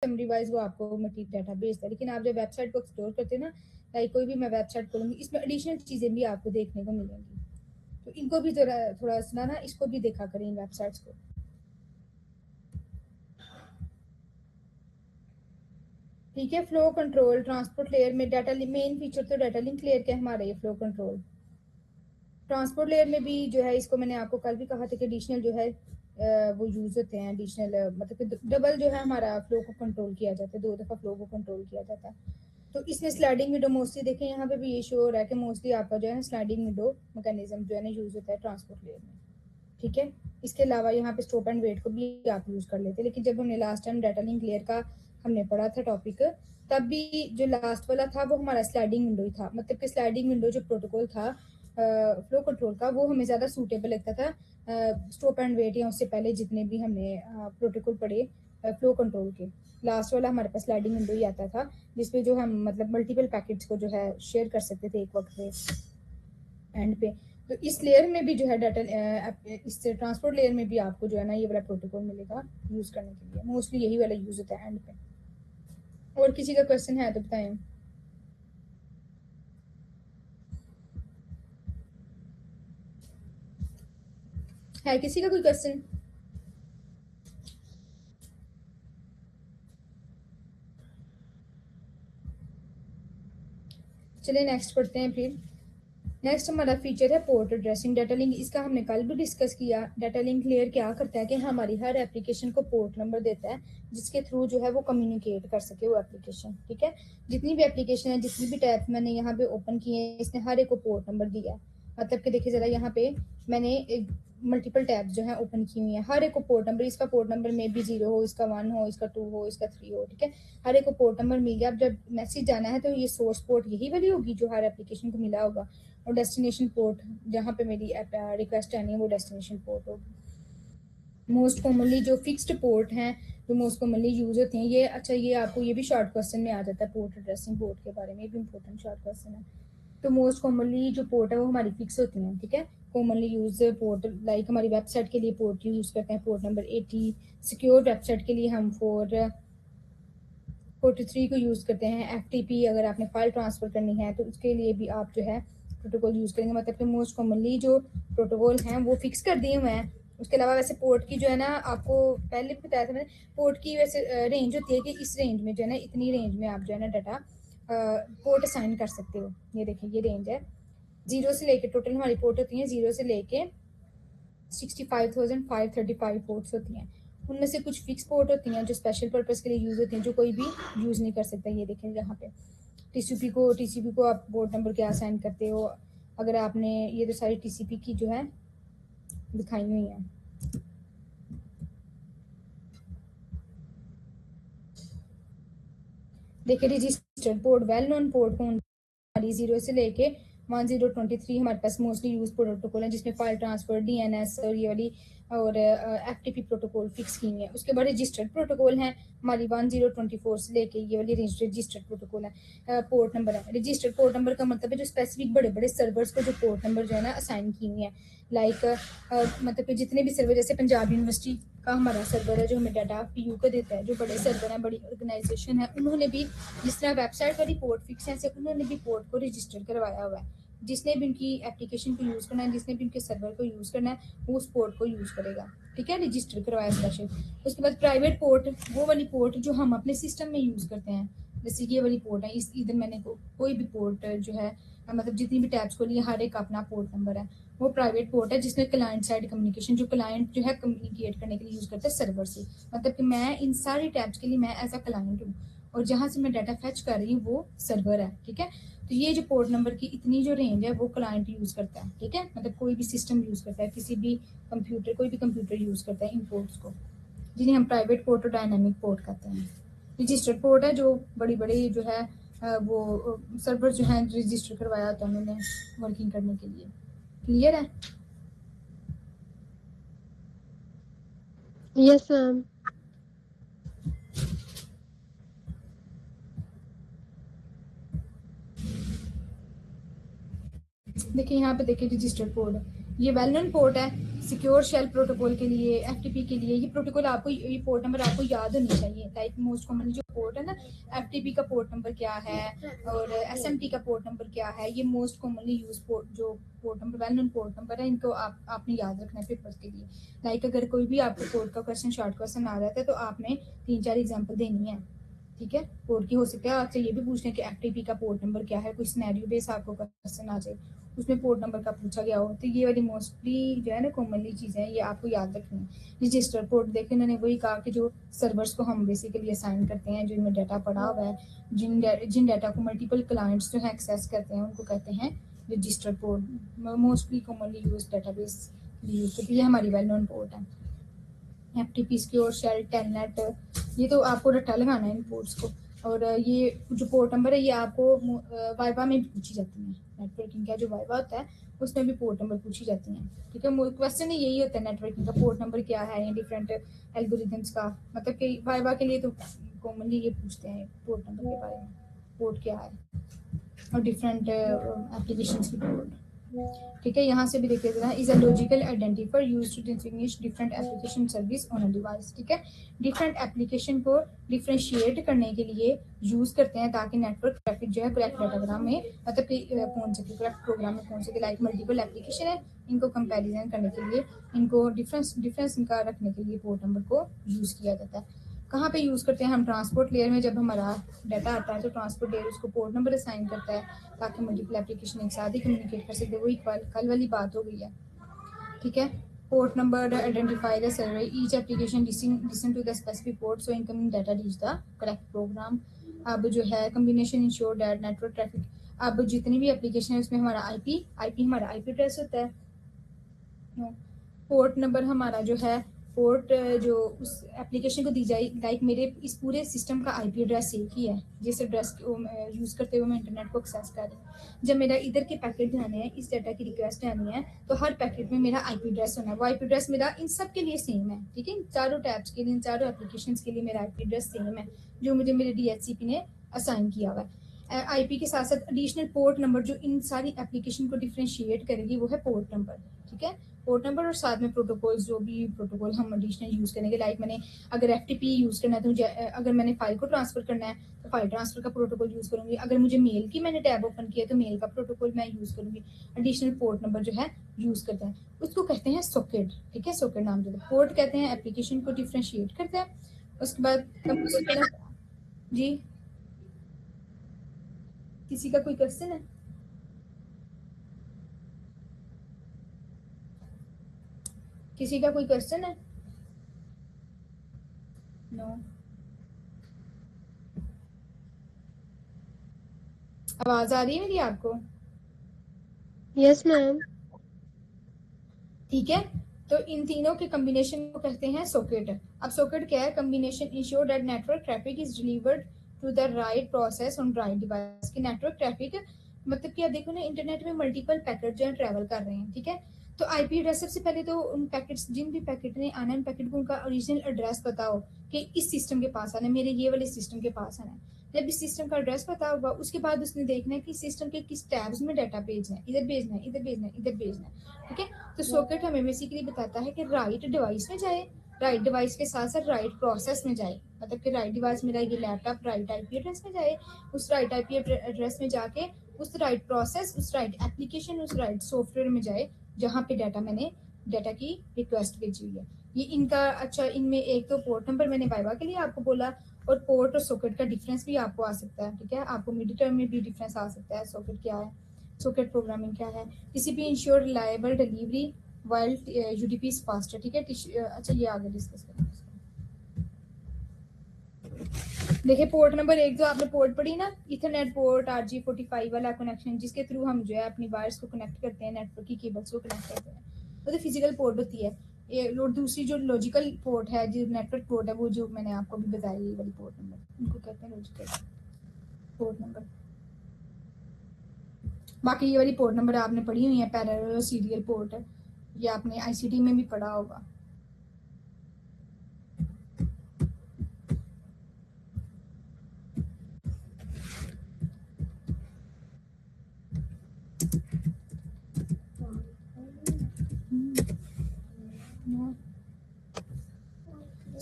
Summary wise वो आपको material data भेजता है। लेकिन आप जब वेबसाइट को एक्सप्लोर करते हैं ना, लाइक कोई भी मैं वेबसाइट खोलूंगी, इसमें एडिशनल चीजें भी आपको देखने को मिलेंगी, तो इनको भी थोड़ा थोड़ा सुना ना, इसको भी देखा करें इन वेबसाइट्स को। ठीक है, फ्लो कंट्रोल ट्रांसपोर्ट लेयर में डाटा मेन फीचर तो डाटा लिंक लेयर का हमारा ये फ्लो कंट्रोल। ट्रांसपोर्ट लेयर में भी जो है, इसको मैंने आपको कल भी कहा था कि एडिशनल जो है वो यूज होते हैं, एडिशनल मतलब कि डबल जो है हमारा फ्लो को कंट्रोल किया जाता है, 2 दफा फ्लो को कंट्रोल किया जाता है। तो इसमें स्लाइडिंग विंडो मोस्टली देखें, यहाँ पे भी ये शो हो रहा है कि मोस्टली आपका जो है स्लाइडिंग विंडो मैकेनिज्म जो है ना यूज होता है ट्रांसपोर्ट लेयर में। ठीक है, इसके अलावा यहाँ पे स्टॉप एंड वेट को भी आप यूज कर लेते हैं। लेकिन जब हमने last time data link layer का हमने पढ़ा था टॉपिक, तब भी जो लास्ट वाला था वो हमारा स्लाइडिंग विंडो ही था। मतलब कि स्लाइडिंग विंडो जो प्रोटोकॉल था फ्लो कंट्रोल का, वो हमें ज़्यादा सूटेबल लगता था स्टॉप एंड वेट या उससे पहले जितने भी हमने प्रोटोकॉल पढ़े फ्लो कंट्रोल के। लास्ट वाला हमारे पास स्लाइडिंग विंडो ही आता था, जिसपे जो हम मतलब मल्टीपल पैकेट्स को जो है शेयर कर सकते थे एक वक्त पे एंड पे। तो इस लेयर में भी जो है डाटा इस ट्रांसपोर्ट लेयर में भी आपको जो है ना ये वाला प्रोटोकॉल मिलेगा यूज करने के लिए। मोस्टली यही वाला यूज होता है एंड पे। और किसी का क्वेश्चन है तो बताएं। है किसी का कोई क्वेश्चन? चलिए नेक्स्ट पढ़ते हैं फिर। नेक्स्ट हमारा फीचर है पोर्ट एड्रेसिंग डाटा लिंक। इसका हमने कल भी डिस्कस किया। डाटा लिंक लेयर क्या करता है कि हमारी हर एप्लीकेशन को पोर्ट नंबर देता है, जिसके थ्रू जो है वो कम्युनिकेट कर सके वो एप्लीकेशन। ठीक है, जितनी भी एप्लीकेशन है, जितनी भी टैब मैंने यहाँ पे ओपन किए हैं, इसने हर एक को पोर्ट नंबर दिया है। मतलब कि देखिए जरा, यहाँ पे मैंने मल्टीपल टैब्स जो है ओपन की हुई है, हर एक को पोर्ट नंबर, इसका पोर्ट नंबर में भी 0 हो, इसका 1 हो, इसका 2 हो, इसका 3 हो। ठीक है, हर एक को पोर्ट नंबर मिल गया। अब जब मैसेज जाना है तो ये सोर्स पोर्ट यही वाली होगी जो हर एप्लीकेशन को मिला होगा, और डेस्टिनेशन पोर्ट जहाँ पे मेरी रिक्वेस्ट आनी है वो डेस्टिनेशन पोर्ट होगी। मोस्ट कॉमनली जो फिक्स्ड पोर्ट हैं, जो मोस्ट कॉमनली यूज होते हैं ये, अच्छा ये आपको ये भी शॉर्ट क्वेश्चन में आ जाता है पोर्ट एड्रेसिंग पोर्ट के बारे में, ये भी इंपॉर्टेंट शॉर्ट क्वेश्चन है। तो मोस्ट कॉमनली जो पोर्ट है वो हमारी फिक्स होती हैं। ठीक है, कॉमनली यूज पोर्ट, लाइक हमारी वेबसाइट के लिए पोर्ट यूज करते हैं पोर्ट नंबर 80। सिक्योर वेबसाइट के लिए हम 43 को यूज करते हैं। FTP अगर आपने फाइल ट्रांसफर करनी है तो उसके लिए भी आप जो है प्रोटोकॉल यूज करेंगे। मतलब कि मोस्ट कॉमनली जो प्रोटोकॉल हैं वो फिक्स कर दिए हुए हैं। उसके अलावा वैसे पोर्ट की जो है ना, आपको पहले भी बताया था मैंने, पोर्ट की वैसे रेंज होती है कि इस रेंज में जो है ना, इतनी रेंज में आप जो है ना डाटा पोर्ट असाइन कर सकते हो। ये देखिए ये रेंज है, 0 से लेके टोटल हमारी पोर्ट होती है 0 से लेके 65,535 पोर्ट्स होती हैं। उनमें से कुछ फिक्स पोर्ट होती हैं जो स्पेशल पर्पस के लिए यूज होती हैं, जो कोई भी यूज नहीं कर सकता। ये देखें यहाँ पे टीसीपी को आप पोर्ट नंबर क्या असाइन करते हो। अगर आपने ये तो सारी टीसीपी की जो है दिखाई हुई है। देखिए registered port, well known port कौन, 0 से लेके 1023 हमारे पास मोस्टली यूज प्रोटोकॉल है, जिसमें फाइल ट्रांसफर, DNS और ये वाली और FTP प्रोटोकॉल फिक्स की हुई है। उसके बाद रजिस्टर्ड प्रोटोकॉल है हमारी 1024 से लेके ये वाली रजिस्टर्ड प्रोटोकॉल है। पोर्ट नंबर है, रजिस्टर्ड पोर्ट नंबर का मतलब है जो स्पेसिफिक बड़े बड़े सर्वर्स को जो पोर्ट नंबर जो है ना असाइन की हुई है। लाइक मतलब कि जितने भी सर्वर, जैसे पंजाब यूनिवर्सिटी का हमारा सर्वर है जो हमें डाटा PU को देता है, जो बड़े सर्वर है, बड़ी ऑर्गेनाइजेशन है, उन्होंने भी जिस तरह वेबसाइट का रिपोर्ट फिक्स है, उन्होंने भी पोर्ट को रजिस्टर करवाया हुआ है। जिसने भी उनकी एप्लीकेशन को यूज करना है, जिसने भी उनके सर्वर को यूज करना है, वो उस पोर्ट को यूज करेगा। ठीक है, रजिस्टर करवाया स्पेशल। उसके बाद प्राइवेट पोर्ट, वो वाली पोर्ट जो हम अपने सिस्टम में यूज करते हैं, जैसे ये वाली पोर्ट है, इस इधर मैंने कोई भी पोर्ट जो है, मतलब जितनी भी टैब्स को लिए हर एक का अपना पोर्ट नंबर है, वो प्राइवेट पोर्ट है जिसमें क्लाइंट साइड कम्युनिकेशन, जो क्लाइंट जो है कम्युनिकेट करने के लिए यूज करता है सर्वर से। मतलब कि मैं इन सारी टैब्स के लिए मैं एज अ क्लाइंट हूँ, और जहाँ से मैं डाटा फेच कर रही हूँ वो सर्वर है। ठीक है, तो ये जो पोर्ट नंबर की इतनी जो रेंज है वो क्लाइंट यूज करता है। ठीक है, मतलब कोई भी सिस्टम यूज करता है, किसी भी कंप्यूटर, कोई भी कंप्यूटर यूज करता है इन पोर्ट्स को, जिन्हें हम प्राइवेट पोर्ट और डायनामिक पोर्ट कहते हैं। रजिस्टर्ड पोर्ट है जो बड़ी बड़ी जो है वो सर्वर जो है रजिस्टर करवाया होता है उन्होंने वर्किंग करने के लिए। क्लियर है? Yes ma'am. देखिए यहाँ पे देखिए रजिस्टर्ड पोर्ट, ये वेल नोन पोर्ट है, सिक्योर शेल प्रोटोकॉल के लिए, एफटीपी के लिए ये प्रोटोकॉल आपको, ये पोर्ट नंबर आपको याद होनी चाहिए। लाइक मोस्ट कॉमन जो पोर्ट है ना, एफटीपी का पोर्ट नंबर क्या है और एसएमटी का पोर्ट नंबर क्या है, ये मोस्ट कॉमनली यूज पोर्ट, जो port number well known port number है, इनको आपने याद रखना है पेपर्स के लिए। लाइक अगर कोई भी आपको पोर्ट का क्वेश्चन, शॉर्ट क्वेश्चन आ जाता है तो आपने 3-4 एग्जाम्पल देनी है, ठीक है। पोर्ट की हो सकता है आपसे ये भी पूछने कि एफटीपी का पोर्ट नंबर क्या है, कोई सिनेरियो बेस आपको क्वेश्चन आ जाए उसमें पोर्ट नंबर का पूछा गया हो, तो ये वाली मोस्टली जो है ना कॉमनली चीज़ें हैं, ये आपको याद रखनी है। रजिस्टर पोर्ट देखें, उन्होंने वही कहा कि जो सर्वर्स को हम बेसिकली असाइन करते हैं, जो इनमें डाटा पड़ा हुआ है, जिन डाटा को मल्टीपल क्लाइंट्स जो है एक्सेस करते हैं, उनको कहते हैं register port. Mostly commonly use database use करती है, हमारी वेल नोन पोर्ट है। एफटीपी, सिक्योर शेल, टेलनेट, ये तो आपको रट्टा लगाना है इन पोर्ट्स को। और ये जो पोर्ट नंबर है ये आपको वाइवा में भी पूछी जाती है। नेटवर्किंग का जो वाइवा होता है उसमें भी पोर्ट नंबर पूछी जाती हैं, ठीक है। क्वेश्चन यही होता है नेटवर्किंग का, पोर्ट नंबर क्या है, या डिफरेंट एल्गोरिथम्स का, मतलब कि वाइवा के लिए तो कॉमनली ये पूछते हैं पोर्ट नंबर के बारे में, पोर्ट क्या है, और डिफरेंट एप्लीकेशंस की पोर्ट, ठीक है। यहाँ से भी देख लेते हैं, is a logical identifier used to distinguish different application service on a device, ठीक है। डिफरेंट एप्लीकेशन को डिफरेंशिएट करने के लिए यूज करते हैं ताकि नेटवर्क ट्रैफिक जो है करेक्ट डाटाग्राम में मतलब कि पहुंच सके, करेक्ट प्रोग्राम में पहुंच सके। लाइक मल्टीपल एप्लीकेशन है, इनको कंपैरिजन करने के लिए, इनको डिफरेंस इनका रखने के लिए पोर्ट नंबर को यूज किया जाता है। कहाँ पे यूज़ करते हैं हम? ट्रांसपोर्ट लेयर में जब हमारा डाटा आता है तो ट्रांसपोर्ट लेयर उसको पोर्ट नंबर असाइन करता है ताकि मल्टीपल एप्लीकेशन एक साथ ही कम्युनिकेट कर सकते। वही कल वाली बात हो गई है, ठीक है। Port number identify the server, each application listen to the specific port so incoming data reach the correct program. अब जो है combination ensure that network traffic, अब जितनी भी एप्लीकेशन है उसमें हमारा आईपी हमारा आईपी एड्रेस होता है। पोर्ट नंबर हमारा जो है पोर्ट जो उस एप्लीकेशन को दी जाए, लाइक मेरे इस पूरे सिस्टम का आईपी एड्रेस एक ही है, जिस एड्रेस को यूज़ करते हुए मैं इंटरनेट को एक्सेस कर रही हूँ। जब मेरा इधर के पैकेट जाने हैं, इस डाटा की रिक्वेस्ट आनी है, तो हर पैकेट में मेरा आईपी एड्रेस होना है। वो आईपी एड्रेस मेरा इन सब के लिए सेम है, ठीक है। चारों टैब्स के लिए, इन चारों एप्लीकेशन के लिए मेरा आईपी एड्रेस सेम है जो मुझे मेरे डीएचसीपी ने असाइन किया हुआ है। आईपी के साथ साथ एडिशनल पोर्ट नंबर जो इन सारी एप्लीकेशन को डिफ्रेंशिएट करेगी वो है पोर्ट नंबर, ठीक है। पोर्ट नंबर और साथ में प्रोटोकॉल, जो भी प्रोटोकॉल हम एडिशनल यूज़ करेंगे। लाइक मैंने अगर एफटीपी यूज़ करना है तो मुझे अगर मैंने फाइल को ट्रांसफर करना है तो फाइल ट्रांसफर का प्रोटोकॉल यूज़ करूंगी। अगर मुझे मेल की मैंने टैब ओपन किया तो मेल का प्रोटोकॉल मैं यूज़ करूंगी। एडिशनल पोर्ट नंबर जो है यूज़ करते हैं उसको कहते हैं सॉकेट, ठीक है। सॉकेट नाम देते हैं। पोर्ट कहते हैं एप्लीकेशन को डिफ्रेंशिएट करते हैं। उसके बाद जी, किसी का कोई क्वेश्चन है? किसी का कोई क्वेश्चन है? नो। आवाज आ रही है मेरी आपको? Yes ma'am. ठीक है। तो इन तीनों के कम्बिनेशन को कहते हैं सॉकेट। अब सॉकेट क्या है? Combination ensure that network traffic is delivered to the right process on right device. की नेटवर्क ट्रैफिक मतलब कि आप देखो ना, इंटरनेट में मल्टीपल पैकेट जो है ट्रैवल कर रहे हैं, ठीक है। तो आईपी एड्रेस सबसे पहले तो उन पैकेट्स, जिन भी पैकेट ने आना है, उन पैकेट को उनका ओरिजिनल एड्रेस पता हो कि इस सिस्टम के पास आना है, मेरे ये वाले सिस्टम के पास आना है। जब इस सिस्टम का एड्रेस पता होगा उसके बाद उसने देखना है कि सिस्टम के किस टैब्स में डाटा भेजना है, इधर भेजना है, इधर भेजना है, इधर भेजना है, ठीक है। तो सॉकेट हमें बेसिकली बताता है कि राइट डिवाइस में जाए, राइट डिवाइस के साथ साथ राइट प्रोसेस में जाए। मतलब कि राइट डिवाइस मेरा ये लैपटॉप राइट आईपी एड्रेस में जाए, उस राइट आईपी एड्रेस में जाके उस राइट प्रोसेस, उस राइट एप्लीकेशन, उस राइट सॉफ्टवेयर में जाए जहाँ पे डाटा की रिक्वेस्ट भेजी हुई है। ये इनका अच्छा, इनमें एक तो पोर्ट नंबर मैंने वाइवा के लिए आपको बोला, और पोर्ट और सॉकेट का डिफरेंस भी आपको आ सकता है, ठीक है। आपको मिड टर्म में भी डिफरेंस आ सकता है, सॉकेट क्या है, सॉकेट प्रोग्रामिंग क्या है। TCP ensure reliable delivery while UDP is faster, ठीक है। अच्छा, ये आगे डिस्कस करेंगे। देखिए पोर्ट नंबर एक जो आपने पोर्ट पढ़ी ना, इथरनेट पोर्ट RJ45 वाला कनेक्शन, जिसके थ्रू हम जो है अपनी वायर्स को कनेक्ट करते हैं, नेटवर्क की केबल्स को कनेक्ट करते हैं, वो तो फिजिकल पोर्ट होती है। ये दूसरी जो लॉजिकल पोर्ट है, जो नेटवर्क पोर्ट है, वो जो मैंने आपको भी बताया, ये वाली पोर्ट नंबर, इनको कहते हैं लॉजिकल पोर्ट नंबर। बाकी ये वाली पोर्ट नंबर आपने पढ़ी हुई है, पैरेलल और सीरियल पोर्ट है, ये आपने आईसीटी में भी पढ़ा होगा।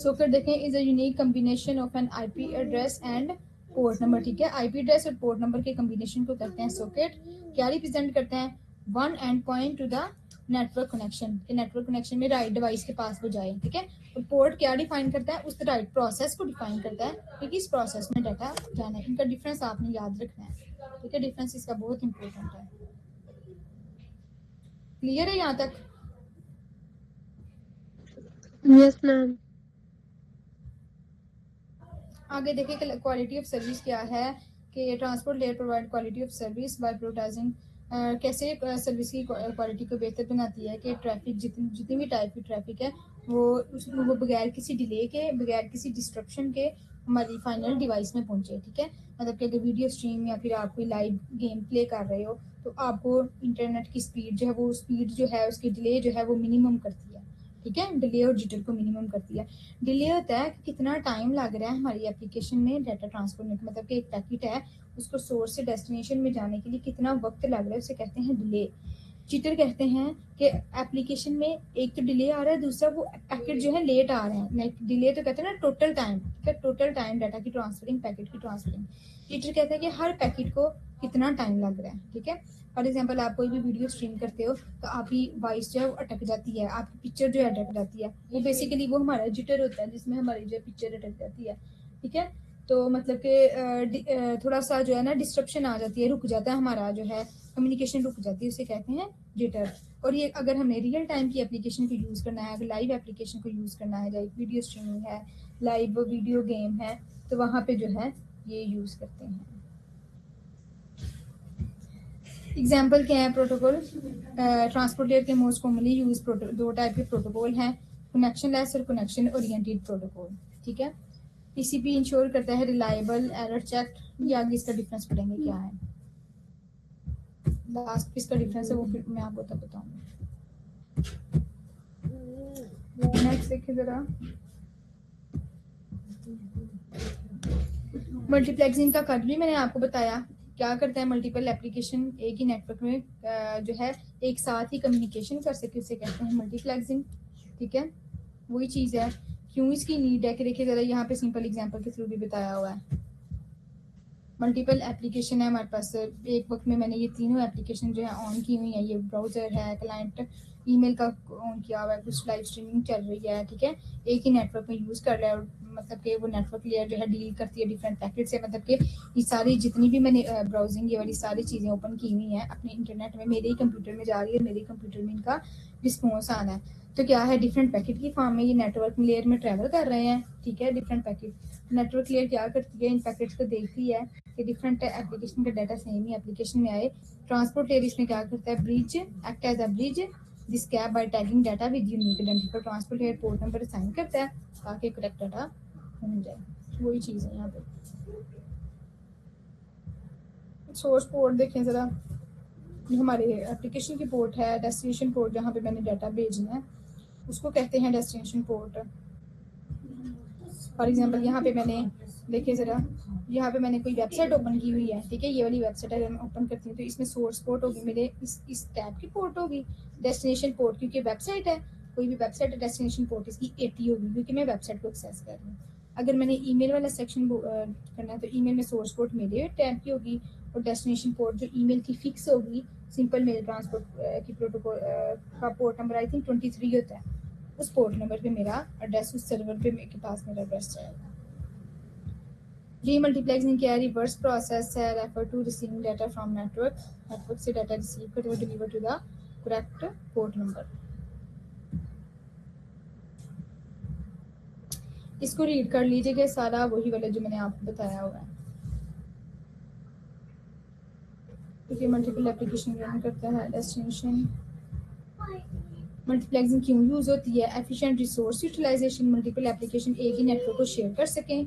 सॉकेट देखें is a unique combination of N IP address and port number, ठीक है। आईपी एड्रेस और पोर्ट नंबर के कम्बिनेशन को कहते हैं सॉकेट। क्या रिप्रेजेंट करते हैं? One and point two the network connection, के नेटवर्क कनेक्शन में राइट डिवाइस के पास वो जाए, ठीक है। और पोर्ट क्या डिफाइन करता है? उस राइट प्रोसेस को डिफाइन करता है कि किस प्रोसेस में डाटा जाना है। इनका डिफरेंस आपने याद रखना है, ठीक है। डिफरेंस इसका बहुत इंपॉर्टेंट है। क्लियर है यहाँ तक? Yes, ma'am. आगे देखिए क्वालिटी ऑफ सर्विस क्या है कि transport layer provide quality of service by prioritising. कैसे सर्विस की क्वालिटी को बेहतर बनाती है कि ट्रैफिक जितनी भी टाइप की ट्रैफिक है वो बगैर किसी डिले के, बगैर किसी डिस्ट्रप्शन के हमारी फाइनल डिवाइस में पहुंचे, ठीक है। मतलब कि अगर वीडियो स्ट्रीम या फिर आप कोई लाइव गेम प्ले कर रहे हो तो आपको इंटरनेट की स्पीड जो है वो स्पीड जो है उसकी डिले जो है वो मिनिमम करती है, ठीक है। डिले और जिटर को मिनिमम करती है। डिले होता है कि कितना टाइम लग रहा है हमारी एप्लीकेशन में डाटा ट्रांसफर में, मतलब कि एक पैकेट है उसको सोर्स से डेस्टिनेशन में जाने के लिए कितना वक्त लग रहा है उसे कहते हैं डिले। जिटर कहते हैं कि एप्लीकेशन में एक तो डिले आ रहा है, दूसरा वो पैकेट जो है लेट आ रहे हैं। डिले तो कहते हैं ना टोटल टाइम, ठीक है, टोटल टाइम डाटा की ट्रांसफरिंग, पैकेट की ट्रांसफरिंग। जिटर कहते हैं कि हर पैकेट को कितना टाइम लग रहा है, ठीक है। फॉर एग्जाम्पल आप कोई भी वीडियो स्ट्रीम करते हो तो आपकी वॉइस जो है वो अटक जाती है, आपकी पिक्चर जो है अटक जाती है, वो बेसिकली वो हमारा जिटर होता है जिसमें हमारी जो पिक्चर अटक जाती है, ठीक है। तो मतलब कि थोड़ा सा जो है ना डिस्ट्रप्शन आ जाती है, रुक जाता है हमारा जो है कम्युनिकेशन रुक जाती है, उसे कहते हैं जिटर। और ये अगर हमने रियल टाइम की एप्लीकेशन को यूज़ करना है, अगर लाइव एप्लीकेशन को यूज़ करना है, लाइव वीडियो स्ट्रीमिंग है, लाइव वीडियो गेम है, तो वहाँ पे जो है ये यूज़ करते हैं। एग्जाम्पल क्या है? प्रोटोकॉल ट्रांसपोर्ट लेयर के मोस्ट कॉमनली यूज दो टाइप के प्रोटोकॉल हैं, कनेक्शन लेस और कनेक्शन ओरिएंटेड प्रोटोकॉल, ठीक है। टीसीपी इंश्योर करता है रिलायबल एरर चेक। ये आगे इसका डिफरेंस पढ़ेंगे क्या है, लास्ट इसका डिफरेंस है वो फिर मैं आपको तब बताऊंगी। नेक्स्ट देखिए जरा, मल्टीप्लेक्सिंग का कर भी मैंने आपको बताया क्या करता है। मल्टीपल एप्लीकेशन एक ही नेटवर्क में जो है एक साथ ही कम्युनिकेशन कर सके उसे कहते हैं मल्टीप्लेक्सिंग, ठीक है। वही चीज़ है। क्यों इसकी नीड है कि देखिए जरा यहाँ पे सिंपल एग्जांपल के थ्रू भी बताया हुआ है। मल्टीपल एप्लीकेशन है हमारे पास, एक वक्त में मैंने ये तीनों एप्लीकेशन जो है ऑन की हुई है। ये ब्राउज़र है, क्लाइंट ईमेल का ऑन किया हुआ है, कुछ लाइव स्ट्रीमिंग चल रही है, ठीक है। एक ही नेटवर्क में यूज़ कर रहा है, मतलब कि वो नेटवर्क लेयर जो है डील करती है डिफरेंट पैकेट से। मतलब कि ये सारी जितनी भी मैंने ब्राउजिंग ये वाली सारी चीज़ें ओपन की हुई हैं अपने इंटरनेट में, मेरे ही कंप्यूटर में जा रही है, मेरे कंप्यूटर में इनका रिस्पॉन्स आना है। तो क्या है, डिफरेंट पैकेट की फॉर्म में ये नेटवर्क लेयर में ट्रैवल कर रहे हैं, ठीक है। डिफरेंट पैकेट नेटवर्क लेयर क्या करती है, इन पैकेट्स को देखती है कि डिफरेंट एप्लीकेशन का डाटा सेम ही एप्लीकेशन में आए। ट्रांसपोर्ट लेयर इसमें क्या करता है, bridge act as a bridge this cap by tagging data with unique identifier. Transport layer port number assign करता है ताकि करेक्ट डाटा मिल जाए। वही चीज़ है यहाँ पे। सोर्स पोर्ट देखें ज़रा, ये हमारे एप्लीकेशन की पोर्ट है। डेस्टिनेशन पोर्ट जहाँ पे मैंने डाटा भेजना है उसको कहते हैं डेस्टिनेशन पोर्ट। फॉर एग्जांपल यहाँ पे मैंने देखिए ज़रा, यहाँ पे मैंने कोई वेबसाइट ओपन की हुई है, ठीक है। ये वाली वेबसाइट अगर मैं ओपन करती हूँ तो इसमें सोर्स पोर्ट होगी मेरे इस टैब की पोर्ट होगी। डेस्टिनेशन पोर्ट क्योंकि वेबसाइट है, कोई भी वेबसाइट है, डेस्टिनेशन पोर्ट इसकी 80 होगी क्योंकि मैं वेबसाइट को एक्सेस कर रही हूँ। अगर मैंने ईमेल वाला सेक्शन करना है तो ईमेल में सोर्स पोर्ट मेरे टैब की होगी और डेस्टिनेशन पोर्ट जो ईमेल की फिक्स होगी सिंपल मेल ट्रांसपोर्ट की प्रोटोकॉल का पोर्ट नंबर आई थिंक 23 होता है। उस पोर्ट नंबर पे मेरा एड्रेस, उस सर्वर पे मेरे पास मेरा एड्रेस जाएगा। डीमल्टीप्लेक्सिंग क्या है, रिवर्स प्रोसेस है, refer to receiving data from network से डाटा रिसीव करते हुए deliver to the correct port number. इसको रीड कर लीजिएगा सारा, वही वाला जो मैंने आपको बताया हुआ है। क्योंकि मल्टीपल एप्लीकेशन रन करता है। डेस्टिनेशन मल्टीप्लेक्सिंग क्यों यूज़ होती है, efficient resource utilization, multiple application एक ही नेटवर्क को शेयर कर सकें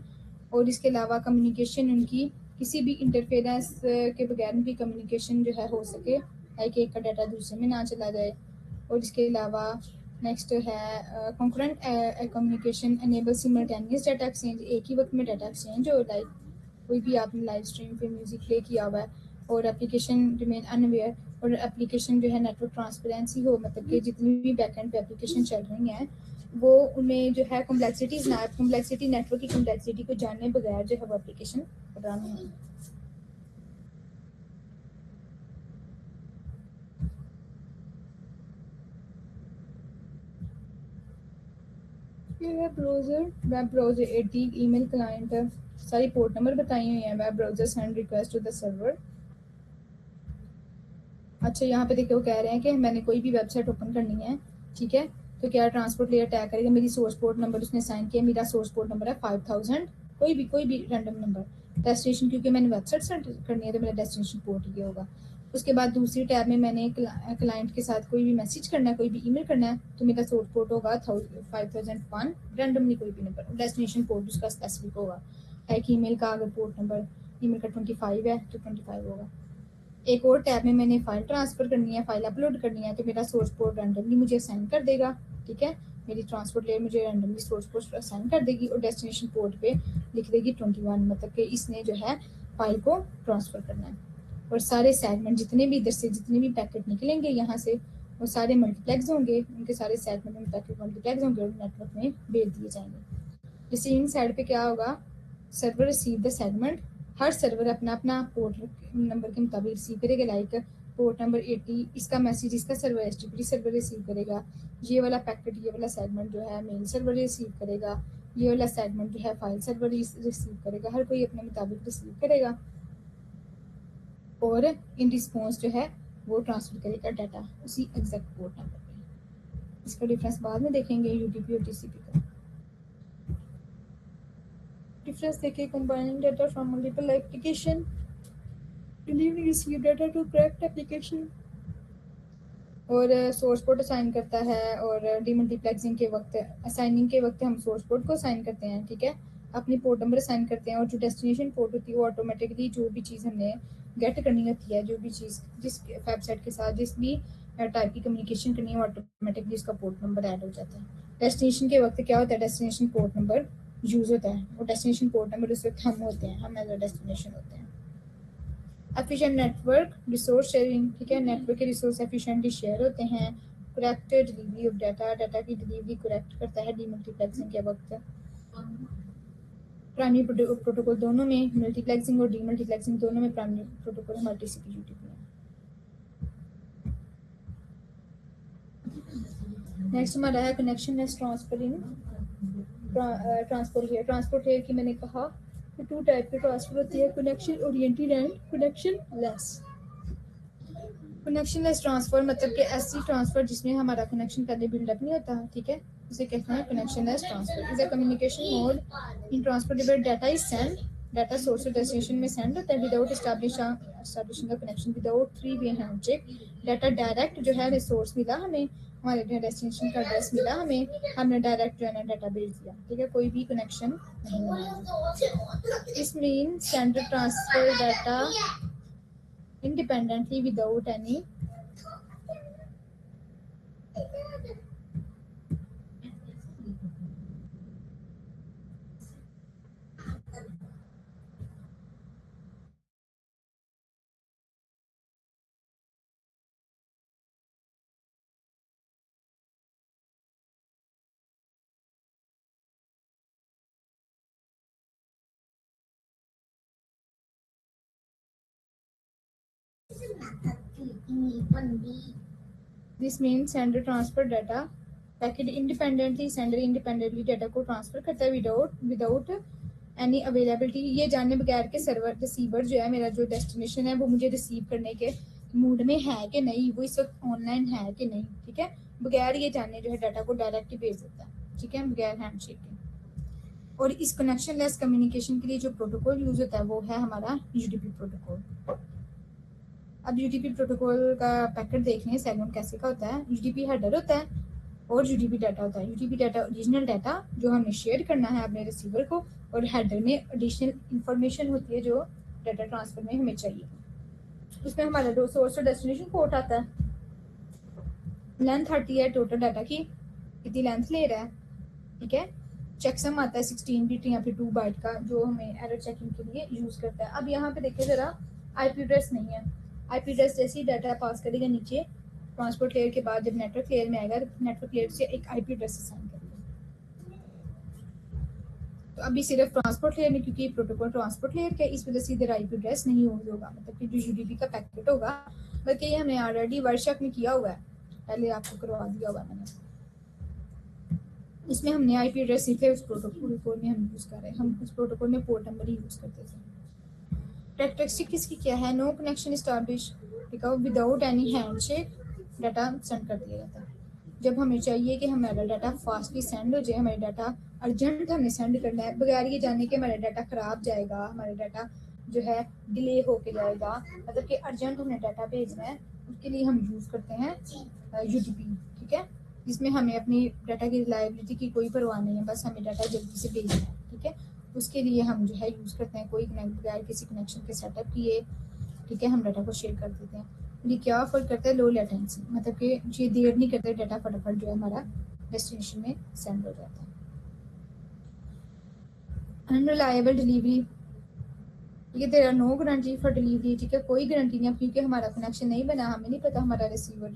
और इसके अलावा कम्युनिकेशन उनकी किसी भी इंटरफेरेंस के बगैर उनकी कम्युनिकेशन जो है हो सके, लाइक एक का डाटा दूसरे में ना चला जाए। और इसके अलावा नेक्स्ट है concurrent communication enable simultaneous data exchange, एक ही वक्त में डाटा एक्सचेंज हो, लाइक कोई भी आपने लाइव स्ट्रीम पे म्यूजिक प्ले किया हुआ है और एप्लीकेशन रिमेन अनअवेयर और एप्लीकेशन जो है नेटवर्क ट्रांसपेरेंसी हो, मतलब कि जितनी भी बैकएंड पे एप्लीकेशन चल रही हैं वो उनमें जो है कॉम्प्लेक्सिटी नेटवर्क की कॉम्प्लेक्सिटी को जानने बगैर जो है वो एप्लीकेशन रन है। वेब ब्राउजर 80 ईमेल क्लाइंट सारी पोर्ट नंबर बताई हुई हैं। Web browser send request to the server. अच्छा, यहाँ पे देखो कह रहे हैं कि मैंने कोई भी वेबसाइट ओपन करनी है, ठीक है, तो क्या ट्रांसपोर्ट लेयर टैग करेगा मेरी सोर्स पोर्ट नंबर उसने साइन किया, मेरा सोर्स पोर्ट नंबर है 5000, कोई भी रैंडम नंबर। डेस्टिनेशन क्योंकि मैंने वेबसाइट सेट करनी है तो मेरा डेस्टिनेशन पोर्ट ये होगा। उसके बाद दूसरी टैब में मैंने क्लाइंट के साथ कोई भी मैसेज करना है, कोई भी ईमेल करना है, तो मेरा सोर्स पोर्ट होगा 5001, रैंडमली कोई भी नंबर। डेस्टिनेशन पोर्ट उसका स्पेसिफिक होगा। एक ईमेल का अगर पोर्ट नंबर ईमेल का 25 है तो 25 होगा। एक और टैब में मैंने फाइल ट्रांसफर करनी है, फाइल अपलोड करनी है, तो मेरा सोर्स पोर्ट रैंडमली मुझे असाइन कर देगा, ठीक है। मेरी ट्रांसपोर्ट लेयर मुझे रैंडमली सोर्स पोर्ट असाइन कर देगी और डेस्टिनेशन पोर्ट पे लिख देगी 21, मतलब कि इसने जो है फाइल को ट्रांसफर करना है। और सारे सेगमेंट जितने भी इधर से जितने भी पैकेट निकलेंगे यहाँ से वो सारे मल्टीप्लेक्स होंगे, उनके सारे सेगमेंट में पैकेट मल्टीप्लेक्स होंगे और नेटवर्क में भेज दिए जाएंगे। रिसीविंग साइड पे क्या होगा, server receive the segment. Her server अपना अपना पोर्ट नंबर के मुताबिक रिसीव करेगा। लाइक पोर्ट नंबर 80 इसका मैसेज इसका सर्वर एचटीटीपी सर्वर रिसीव करेगा, ये वाला पैकेट ये वाला सेगमेंट जो है मेल सर्वर रिसीव करेगा, ये वाला सेगमेंट जो है फाइल सर्वर रिसीव करेगा। हर कोई अपने मुताबिक रिसीव करेगा और इन रिस्पॉन्स जो है वो ट्रांसफर करेगा डाटा उसी एग्जैक्ट पोर्ट नंबर पे। इसका डिफरेंस बाद में देखेंगे यूडीपी और टीसीपी का डिफरेंस देखिए। Combining data from multiple application, delivery receive data to correct application, और सोर्स पोर्ट असाइन करता है। और डीमल्टीप्लेक्सिंग के वक्त असाइनिंग के वक्त हम सोर्स पोर्ट को असाइन करते हैं, ठीक है, अपनी पोर्ट नंबर असाइन करते हैं। और जो डेस्टिनेशन पोर्ट होती है वो ऑटोमेटिकली जो भी चीज़ हमने गेट करनी होती है, जो भी चीज़ जिस वेबसाइट के साथ जिस भी टाइप की कम्युनिकेशन करनी है ऑटोमेटिकली उसका पोर्ट नंबर ऐड हो जाता है। डेस्टिनेशन के वक्त क्या होता है, डेस्टिनेशन पोर्ट नंबर यूज़ होता है और डेस्टिनेशन पोर्ट नंबर उस वक्त हम होते हैं, हम एज अ डेस्टिनेशन होते हैं। एफिशिएंट नेटवर्क रिसोर्स शेयरिंग, ठीक है, नेटवर्क के रिसोर्स एफिशिएंटली शेयर होते हैं। Correct delivery of data, data की डिलीवरी करेक्ट करता है डीमल्टीप्लेक्सिंग के वक्त। प्राइमरी प्रोटोकॉल दोनों में, मल्टीप्लेक्सिंग और डीमल्टीप्लेक्सिंग दोनों में प्राइमरी प्रोटोकॉल हमारे टीसीपी यूटीपी है। नेक्स्ट हमारा है connection less transferring transport layer. Transport layer की मैंने कहा कि टू टाइप के ट्रांसफर होती है, connection oriented and connection less. Connection less transfer मतलब कि ऐसी ट्रांसफर जिसमें हमारा कनेक्शन पहले बिल्डअप नहीं होता, ठीक है, इसे कहते हैं connectionless transfer. Is a communication mode in transfer where data is send, data source और डेस्टिनेशन में सेंड होता है without establishing the connection, without three way handshake. Data direct जो है रिसोर्स मिला हमें, हमारे डेस्टिनेशन का एड्रेस मिला हमें, हमने डायरेक्ट जो है ना डाटा भेज दिया, ठीक है, कोई भी कनेक्शन नहीं। इस mean sender transfer data independently without any this mean sender transfer data packet independently, sender independently data को ट्रांसफर करता है विदाउट एनी अवेलेबिलिटी, ये जानने बगैर के सर्वर रिसीवर जो है मेरा जो डेस्टिनेशन है वो मुझे रिसीव करने के मूड में है कि नहीं, वो इस वक्त ऑनलाइन है कि नहीं, ठीक है, बगैर ये जानने जो है डाटा को डायरेक्ट ही भेज देता है, ठीक है, बगैर हैंडशेक के। और इस कनेक्शन लेस कम्युनिकेशन के लिए जो प्रोटोकॉल यूज होता है वो है हमारा यूडीपी प्रोटोकॉल। अब यूडीपी प्रोटोकॉल का पैकेट देख लें सेगमेंट कैसे का होता है। यूडीपी हेडर होता है और यूडीपी डाटा होता है। यूडीपी डाटा ओरिजिनल डाटा जो हमने शेयर करना है अपने रिसीवर को, और हेडर में एडिशनल इंफॉर्मेशन होती है जो डाटा ट्रांसफर में हमें चाहिए। उसमें हमारा सोर्स और डेस्टिनेशन पोर्ट आता है, लेंथ आती है टोटल डाटा की कितनी लेंथ ले रहा है, ठीक है, चेकसम आता है 16 बिट या फिर 2 बाइट का जो हमें एरर चेकिंग के लिए यूज करता है। अब यहाँ पे देखिए जरा आईपी एड्रेस नहीं है, आईपी एड्रेस जैसे ही डाटा पास करेगा नीचे ट्रांसपोर्ट लेयर के बाद जब नेटवर्क लेयर में आएगा तो नेटवर्क लेयर से एक आईपी एड्रेस असाइन करेगा, तो अभी सिर्फ ट्रांसपोर्ट लेयर में, क्योंकि प्रोटोकॉल ट्रांसपोर्ट लेयर का, इस वजह से इधर आईपी एड्रेस नहीं होगा, मतलब कि जो यूडीपी का पैकेट होगा, बल्कि ये हमने ऑलरेडी वर्कशॉप में किया हुआ है, पहले आपको करवा दिया हुआ मैंने। इसमें हमने आईपी एड्रेस सीखे, उस प्रोटोकॉल में हम यूज़ कर रहे हैं, हम उस प्रोटोकॉल में पोर्ट नंबर ही यूज़ करते थे। कैरेक्टरिस्टिक इसकी क्या है? No connection establish without any handshake data send कर दिया जाता है। जब हमें चाहिए कि हमारा डाटा फास्टली सेंड हो जाए, हमारा डाटा अर्जेंट हमें सेंड करना है, बगैर ये जानने के हमारा डाटा ख़राब जाएगा, हमारा डाटा जो है डिले होके जाएगा, मतलब कि अर्जेंट हमें डाटा भेजना है, उसके लिए हम यूज़ करते हैं यूडीपी, ठीक है, जिसमें हमें अपनी डाटा की रिलायबिलिटी की कोई परवाह नहीं है, बस हमें डाटा जल्दी से भेजना है, ठीक है। उसके लिए हम जो है यूज़ करते हैं कोई बगैर किसी कनेक्शन के सेटअप किए, ठीक है, हम डाटा को शेयर कर देते हैं। ये क्या ऑफर करता है? लो लेटेंसी, मतलब कि ये देर नहीं करते, डाटा फटाफट जो है हमारा डेस्टिनेशन में सेंड हो जाता है। अनरिलायबल डिलीवरी, ये there are no guarantee for delivery, ठीक है, कोई गारंटी नहीं है, क्योंकि हमारा कनेक्शन नहीं बना, हमें नहीं पता हमारा रिसीवर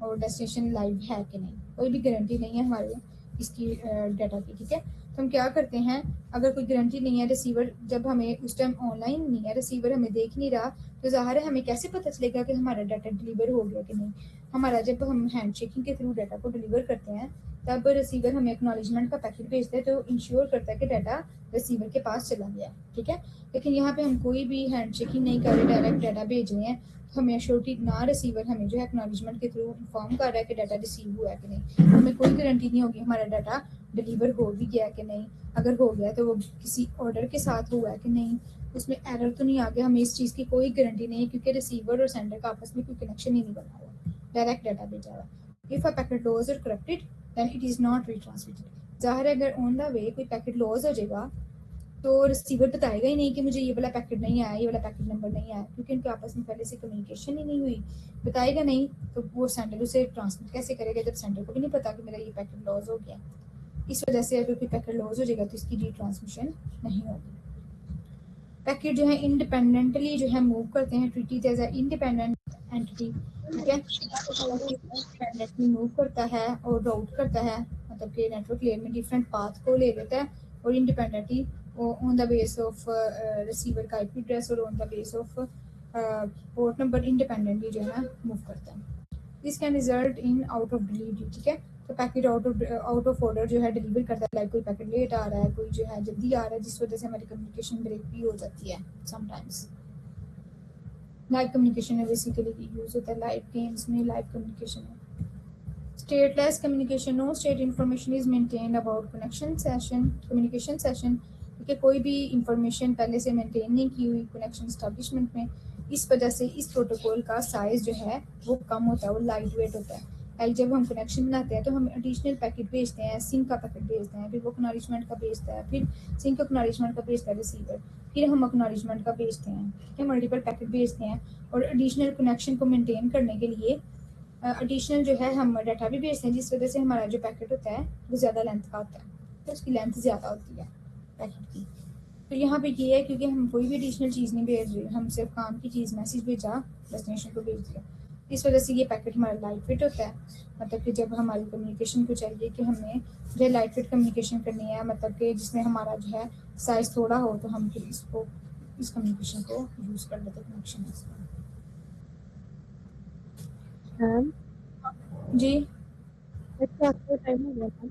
और डेस्टिनेशन लाइव है कि नहीं, कोई भी गारंटी नहीं है हमारे इसकी डाटा की, ठीक है। तो हम क्या करते हैं, अगर कोई गारंटी नहीं है, रिसीवर जब हमें उस टाइम ऑनलाइन नहीं है, रिसीवर हमें देख नहीं रहा, तो ज़ाहिर है हमें कैसे पता चलेगा कि हमारा डाटा डिलीवर हो गया कि नहीं। हमारा जब हम हैंड शेकिंग के थ्रू डाटा को डिलीवर करते हैं, तब रिसीवर हमें एक्नॉलेजमेंट का पैकेट भेजता है, तो इंश्योर करता है कि डाटा रिसीवर के पास चला गया, ठीक है। लेकिन यहाँ पे हम कोई भी हैंड शेकिंग नहीं कर रहे, डायरेक्ट डाटा भेज रहे हैं, तो हमें अश्योरिटी ना, रिसीवर हमें जो है एक्नॉलेजमेंट के थ्रू इन्फॉर्म कर रहा है कि डाटा रिसीव हुआ है कि नहीं, हमें कोई गारंटी नहीं होगी हमारा डाटा डिलीवर हो भी गया कि नहीं, अगर हो गया तो वो किसी ऑर्डर के साथ हुआ है कि नहीं, उसमें एरर तो नहीं आ गया, हमें इस चीज़ की कोई गारंटी नहीं है, क्योंकि रिसीवर और सेंडर का आपस में कोई कनेक्शन ही नहीं बना हुआ, डायरेक्ट डाटा भेजा हुआ। इफ अ पैकेट लॉस और corrupted then it is not retransmitted. ज़ाहिर है अगर ऑन द वे कोई पैकेट लॉस हो जाएगा, तो रिसीवर बताएगा ही नहीं कि मुझे ये वाला पैकेट नहीं आया, ये वाला पैकेट नंबर नहीं आया, क्योंकि उनके आपस में पहले से कम्युनिकेशन ही नहीं हुई, बताएगा नहीं, तो वो सेंडर उसे ट्रांसमिट कैसे करेगा जब सेंडर को भी नहीं पता कि मेरा ये पैकेट लॉस हो गया। इस वजह से अगर कोई पैकेट लॉस हो जाएगा तो इसकी रीट्रांसमिशन नहीं होगी। पैकेट जो है इंडिपेंडेंटली जो है मूव करते हैं, treated as a independent entity, ठीक है, इंडिपेंडेंटली मूव करता है और राउट करता है, मतलब कि नेटवर्क लेयर में डिफरेंट पाथ को ले लेता है, और independently on the base of receiver का आईपी एड्रेस और on the base of port number independently जो है मूव करता है। This can result in out of delivery, ठीक है, तो पैकेट आउट ऑफ ऑर्डर जो है डिलीवर करता है, लाइक कोई पैकेट लेट आ रहा है, कोई जो है जल्दी आ रहा है, जिस वजह से हमारी कम्युनिकेशन ब्रेक भी हो जाती है समटाइम्स। लाइव कम्युनिकेशन में बेसिकली यूज होता है, लाइव गेम्स में लाइव कम्युनिकेशन है। Stateless communication, no state information is maintain about connection session, communication session, ठीक है, कोई भी इंफॉर्मेशन पहले से मेंटेन नहीं की हुई कनेक्शन एस्टेब्लिशमेंट में, इस वजह से इस प्रोटोकॉल का साइज जो है वो कम होता है, वो लाइट वेट होता है। पहले जब हम कनेक्शन बनाते हैं तो हम एडिशनल पैकेट भेजते हैं, सिंक का पैकेट भेजते हैं, फिर वो एक्नॉलेजमेंट का भेजता है, फिर सिंक एक्नॉलेजमेंट का भेजता है रिसीवर, फिर हम एक्नॉलेजमेंट का भेजते हैं, ठीक है, मल्टीपल पैकेट भेजते हैं, और एडिशनल कनेक्शन को मेंटेन करने के लिए एडिशनल जो है हम डाटा भी भेजते हैं, जिस वजह से हमारा जो पैकेट होता है वो ज़्यादा लेंथ का होता है, तो उसकी लेंथ ज़्यादा होती है पैकेट की। तो यहाँ पे ये है क्योंकि हम कोई भी एडिशनल चीज़ नहीं भेज रहे, हम सिर्फ काम की चीज़ मैसेज भेजा, डेस्टिनेशन को भेज दिया, इस वजह से ये पैकेट हमारा लाइट वेट होता है। मतलब कि जब हमारी कम्युनिकेशन को चाहिए कि हमने जो है लाइट वेट कम्युनिकेशन करनी है, मतलब कि जिसमें हमारा जो है साइज़ थोड़ा हो, तो हम फिर इसको इस कम्युनिकेशन को यूज़ कर लेते कनेक्शन में। मैम जी अच्छा आपका टाइम हो गया था।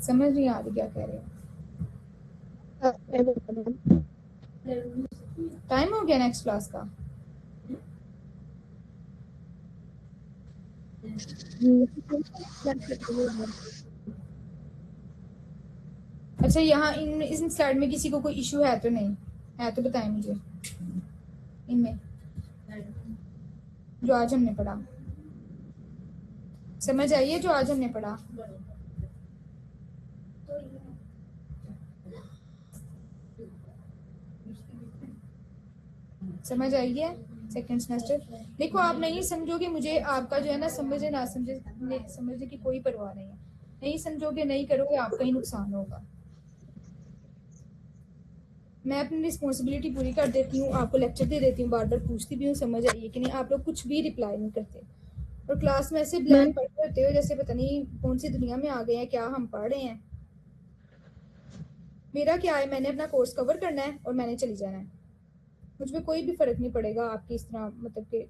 समझ नहीं आ रही क्या कह रहे हो? टाइम हो गया मैम। टाइम हो गया नेक्स्ट क्लास का? अच्छा, यहाँ इन इस स्लाइड में किसी को कोई इशू है तो नहीं है? तो बताएं मुझे इनमें जो आज हमने पढ़ा, समझ आई है जो आज हमने पढ़ा? समझ आई है? सेकेंड सेमेस्टर देखो, आप नहीं समझोगे, मुझे आपका जो है ना समझे ना समझने की कोई परवाह नहीं है, नहीं समझोगे, नहीं करोगे, आपका ही नुकसान होगा। मैं अपनी रिस्पॉन्सिबिलिटी पूरी कर देती हूँ, आपको लेक्चर दे देती हूँ, बार बार पूछती भी हूँ समझ आइए कि नहीं, आप लोग कुछ भी रिप्लाई नहीं करते, और क्लास में ऐसे ब्लैंक पढ़ते होते हो जैसे पता नहीं कौन सी दुनिया में आ गए हैं, क्या हम पढ़ रहे हैं। मेरा क्या है, मैंने अपना कोर्स कवर करना है और मैंने चली जाना है, मुझ में कोई भी फ़र्क नहीं पड़ेगा आपकी इस तरह, मतलब कि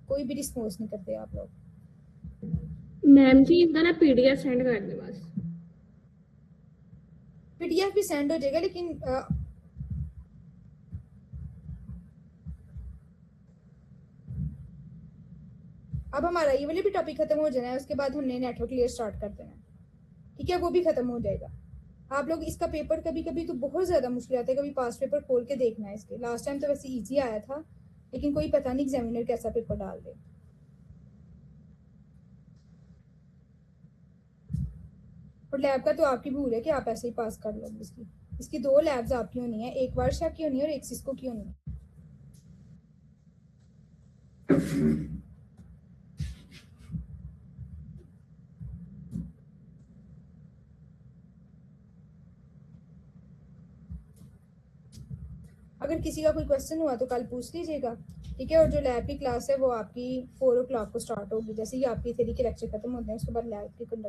कोई भी रिस्पॉन्स नहीं करते आप लोग। मैम जी इनका ना पीडीएफ सेंड कर दे बस। पीडीएफ भी सेंड हो जाएगा, लेकिन अब हमारा ये वाले भी टॉपिक खत्म हो जाना है, उसके बाद हमने नेटवर्क लेयर स्टार्ट कर देना है, ठीक है, वो भी खत्म हो जाएगा। आप लोग इसका पेपर कभी कभी तो बहुत ज़्यादा मुश्किल आता है, कभी पास्ट पेपर खोल के देखना है इसके। लास्ट टाइम तो वैसे इजी आया था, लेकिन कोई पता नहीं एग्जामिनर कैसा पेपर डाल दे। और लैब का तो आपकी भूल है कि आप ऐसे ही पास कर लो। इसकी 2 लैब्स आपकी होनी है, एक वर्षा की होनी है और एक सिस्को की होनी है। अगर किसी का कोई क्वेश्चन हुआ तो कल पूछ लीजिएगा, ठीक है। और जो लैब की क्लास है वो आपकी 4 o'clock को स्टार्ट होगी, जैसे ही आपकी थ्योरी के लेक्चर खत्म होते हैं उसके बाद लैब की कंडक्ट